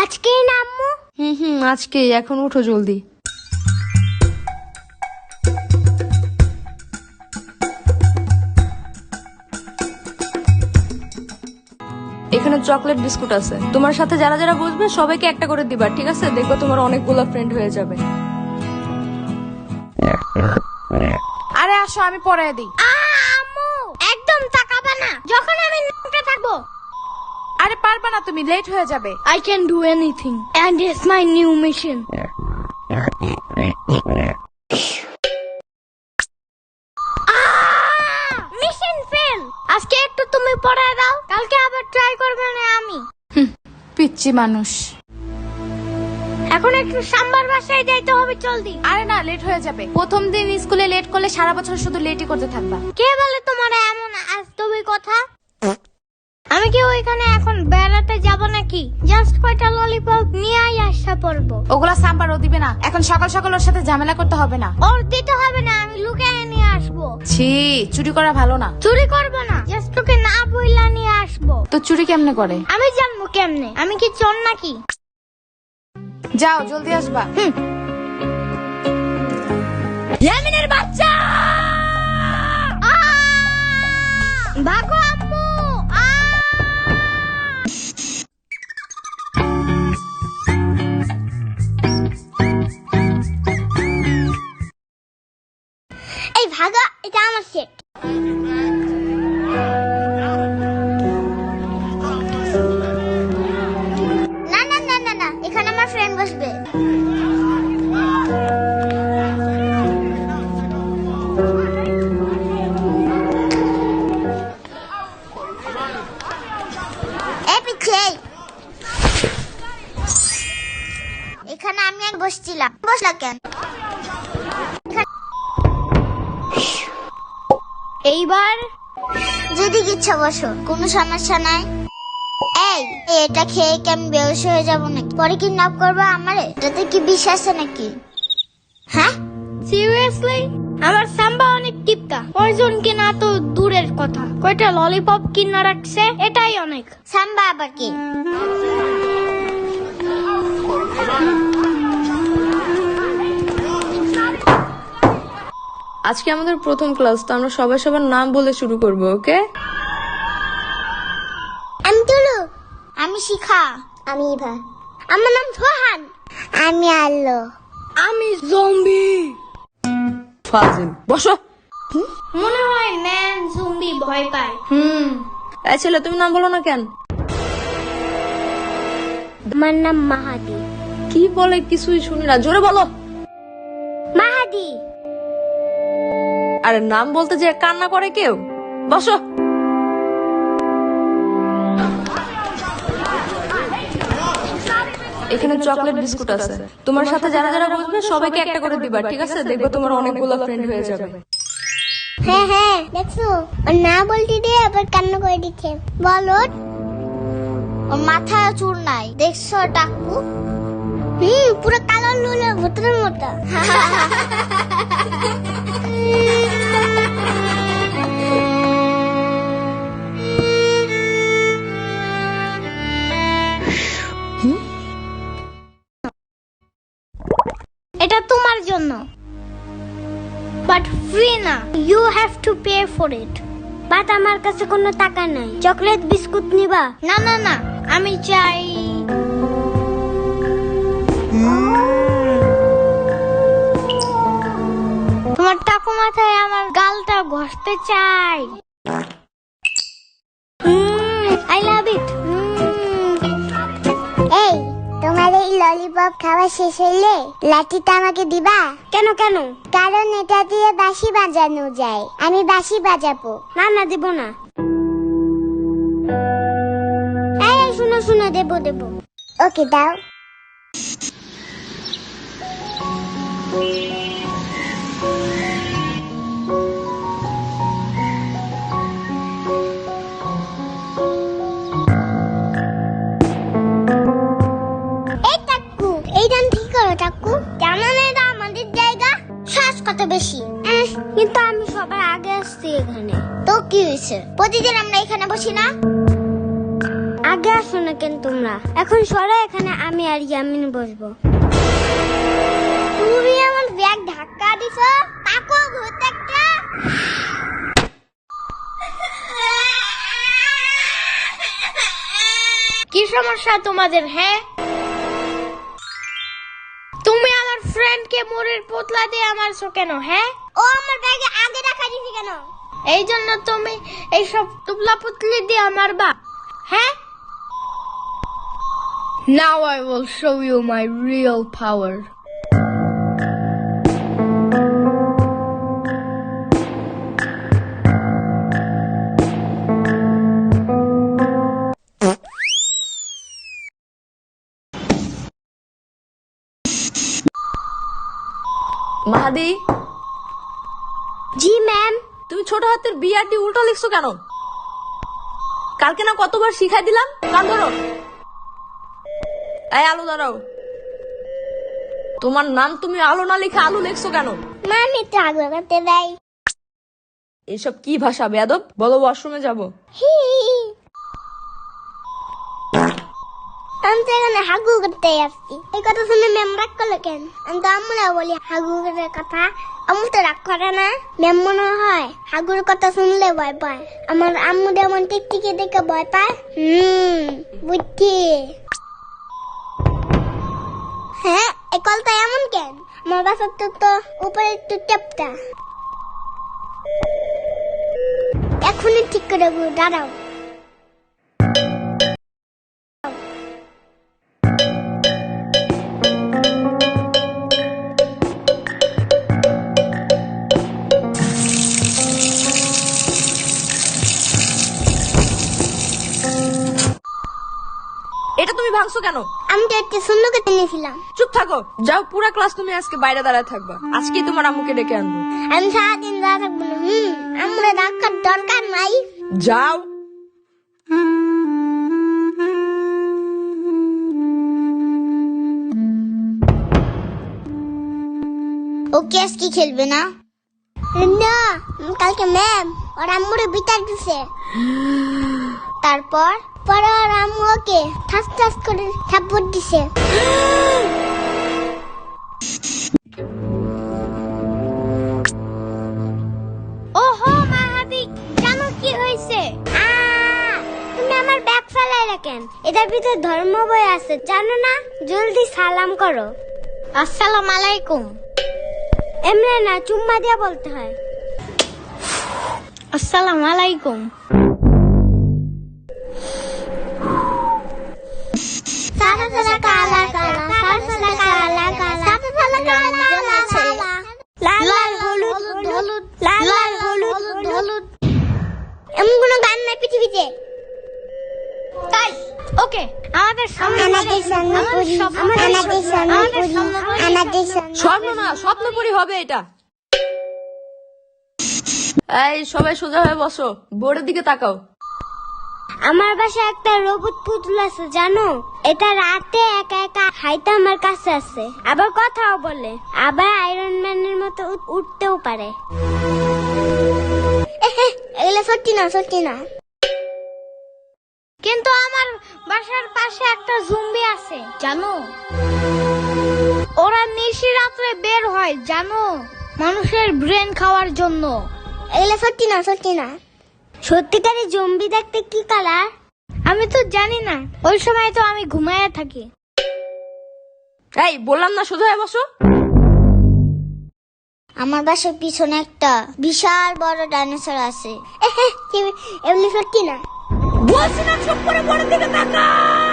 আজকেই না আম্মু? আজকে। এখন উঠো জলদি। এখানে চকলেট বিস্কুট আছে, তোমার সাথে যারা যারা বসবে সবাইকে একটা করে দিবা, ঠিক আছে? দেখো তোমার অনেকগুলো ফ্রেন্ড হয়ে যাবে। আরে আসো, আমি পরে দিই। আম্মু একদম তাকাবে না যখন আমি নোটে থাকবো। আরে পারবা না, তুমি লেট হয়ে যাবে। I can do anything and it's my new mission. Mission fail. আজকে একটু তুমি পড়ায় দাও, কালকে আবার ট্রাই করবে না আমি। পিচ্চি মানুষ। এখন একটু সাম্বার বাসায় যাইতে হবে, জলদি। আরে না, লেট হয়ে যাবে। প্রথম দিন স্কুলে লেট করলে সারা বছর শুধু লেটই করতে থাকবা। কে বলে তোমার এমন আজতবি কথা? আমি কি ওইখানে এখন বেড়াতে যাব নাকি? জাস্ট কয়টা ললিপপ নিয়েই আসা পড়বো। ওগুলা সাম্বার ও দিবে না। এখন সকাল সকাল ওর সাথে ঝামেলা করতে হবে না। ওর দিতে হবে না, আমি লুকিয়ে নিয়ে আসবো। ছি, চুরি করা ভালো না। চুরি করবো না, জাস্ট ওকে না বইলা নিয়ে আসবো। তো চুরি কেমনে করে? আমি জানবো কেমনে? আমি কি চোর নাকি? যাও, জলদি আসবা। ইয়ামিনের বাচ্চা! ভাগো আম্মু! এই ভাগা, এটা আমার সেট। না না না না না, এখানে আমার ফ্রেন্ড বসবে। এখানে আমি এক বসছিলাম। বসলা কেন? এইবার যদি ইচ্ছা বসো, কোনো সমস্যা নাই। এই এটা খেয়ে কি আমি বেহুশ হয়ে যাবো নাকি? পরে কিডন্যাপ করবো আমারে? এটাতে কি বিষ আছে নাকি? হ্যাঁ সিরিয়াসলি? আমার সাম্বা অনেক টিপকা, পয়জন কিনা তো দূরের কথা, কয়টা ললিপপ কিনা রাখছে, এটাই অনেক। সাম্বা আবার কি? আজকে আমাদের প্রথম ক্লাস, তো আমরা সবাই সবার নাম বলে শুরু করব, ওকে? আমি তুলু। আমি শিখা। আমি ইভা। আমার নাম সোহান। আমি আলো। আমি জম্বি। ফাজিল, বসো। মনে হয় ম্যান জম্বি ভয় পায়। এই ছেলে, তুমি নাম বলো না কেন? আমার নাম মাহাদি। কি বলে কিছুই শুনি না, জোরে বলো। মাহাদি। আরে নাম বলতে যে কান্না করে কেউ? বসো। এখানে চকলেট বিস্কুট আছে, তোমার সাথে যারা যারা বসবে সবাইকে একটা করে দিবা, ঠিক আছে? দেখো তোমার অনেকগুলো ফ্রেন্ড হয়ে যাবে। হ্যাঁ হ্যাঁ, দেখছো ওর না বলতে দিয়ে আবার কান্না করে দিচ্ছে। বলো। ওর মাথায় চুল নাই, দেখছো টাকু? পুরো কালো লুলের ভূতের মতো। এটা তোমার জন্য, বাট ফ্রি না, you have to pay for it. But আমার কাছে কোনো টাকা নাই। চকলেট বিস্কুট নিবা? না না না, আমি চাই তোমার টাকু মাথায় আমার গালটা ঘষতে চাই। আই লাভ ইট। এই তোমার এই ললিপপ খাওয়া শেষ হইলে লাঠিটা আমাকে দিবা? কেন কেন? কারণ এটা দিয়ে বাঁশি বাজানো যায়, আমি বাঁশি বাজাবো। না না, দেব না। এই শুনো শুনো, দেবো দেবো। ওকে দাও। কত বেশি, কিন্তু আমি সবার আগে আসছি এখানে। তো কি হয়েছে? প্রতিদিন আমরা এখানে বসি না? আগে আগে আসো না কেন তোমরা? এখন সরা, এখানে আমি আর ইয়ামিন বসবো। তুমি আমার ব্যাগ ধাক্কা দিছো, তাকো ভূত একটা। কি সমস্যা তোমাদের? হ্যাঁ, তুমি আমার ফ্রেন্ডকে মোড়ের পোতলা দিয়ে মারছো কেন? হ্যাঁ, ও আমার ব্যাগে আগে রাখা দিছে কেন? এই জন্য তুমি এইসব তুবলা পুতলি দিয়ে মারবা? হ্যাঁ, now I will show you my real power. Mahadi, জি ম্যাম। তুমি ছোট হাতের বিআরটি উল্টো লিখছো কেন? কালকে না কতবার শিখাই দিলাম। কান ধরো। এই আলু দাঁড়াও। তোমার নাম তুমি আলো না লিখে আলু লিখছো কেন? মামি তো আগে করতে দেয়। এসব কি ভাষা বেয়াদব? বলো ওয়াশরুমে যাবো। হি, আমি তো এখানে হাগু করতে আসছি। এই কথা শুনে ম্যাম রাগ করলো কেন? আমি তো আম্মুরা বলি হাগু করার কথা, আম্মু তো রাগ করে না। ম্যাম মনে হয় হাগুর কথা শুনলে ভয় পায়। আমার আম্মু যেমন টিকটিকি দেখে ভয় পায়। বুঝছি। হ্যাঁ, এই কলটা এমন কেন? আমার বাসার তো উপরে একটু টেপটা। এখনই ঠিক করে দেবো, দাঁড়াও। এটা তুমি ভাঙছো কেন? আমি তো একটু সুন্দর করে নিয়েছিলাম। চুপ থাকো। যাও, পুরা ক্লাস তুমি আজকে বাইরে দাঁড়ায় থাকবা। আজকেই তোমার আম্মুকে ডেকে আনবো। আমি সারাদিন দাঁড়া থাকবো না। আমরা রাখার দরকার নাই। যাও। ওকে আজকে খেলবে না? না, কালকে ম্যাম ওর আম্মুরে বিচার দিছে। তারপর পরে ওর আম্মু ওকে ঠাস ঠাস করে থাপ্পড় দিছে। ওহো মাহাদি, জানো কি হয়েছে? তুমি আমার ব্যাগ ফেলাই রাখেন? এটার ভিতরে ধর্ম বই আছে, জানো না? জলদি সালাম করো। আসসালামু আলাইকুম। এমনি না, চুম্মা দিয়ে বলতে হয়। আসসালামু আলাইকুম। সাদা সাদা কালা কালা, সাদা সাদা কালা কালা, সাদা সাদা কালা কালা, লাল লাল হলুদ হলুদ, লাল লাল হলুদ হলুদ। এমন কোনো গান নাই পৃথিবীতে। তাই ওকে, আমাদের সামনে আমাদের সামনে পড়ি, আমাদের সামনে পড়ি, আমাদের সামনে। স্বপ্ন না, স্বপ্নপুরী হবে এটা। এই সবাই সোজা হয়ে বসো, বোর্ডের দিকে তাকাও। আমার বাসায় একটা রোবট পুতুল আছে, জানো? এটা রাতে একা একা হাইতে আমার কাছে আছে, আবার কথাও বলে, আবার আয়রন ম্যানের মতো উঠতেও পারে। এগুলো সত্যি না, সত্যি না। কিন্তু আমার বাসার পাশে একটা জম্বি আছে, জানো? ওরা নিশি রাত্রে বের হয়, জানো? মানুষের ব্রেন খাওয়ার জন্য। এগুলো সত্যি না, সত্যি না। সত্যিকারে জম্বি দেখতে কি কালার? আমি তো জানি না, ওই সময় তো আমি ঘুমায় থাকি। এই বললাম না সোজা হয়ে বসো। আমার বাসার পিছনে একটা বিশাল বড় ডাইনোসর আছে। এগুলো সত্যি না। বলছি না চুপ করে বোর্ডের দিকে তাকাও।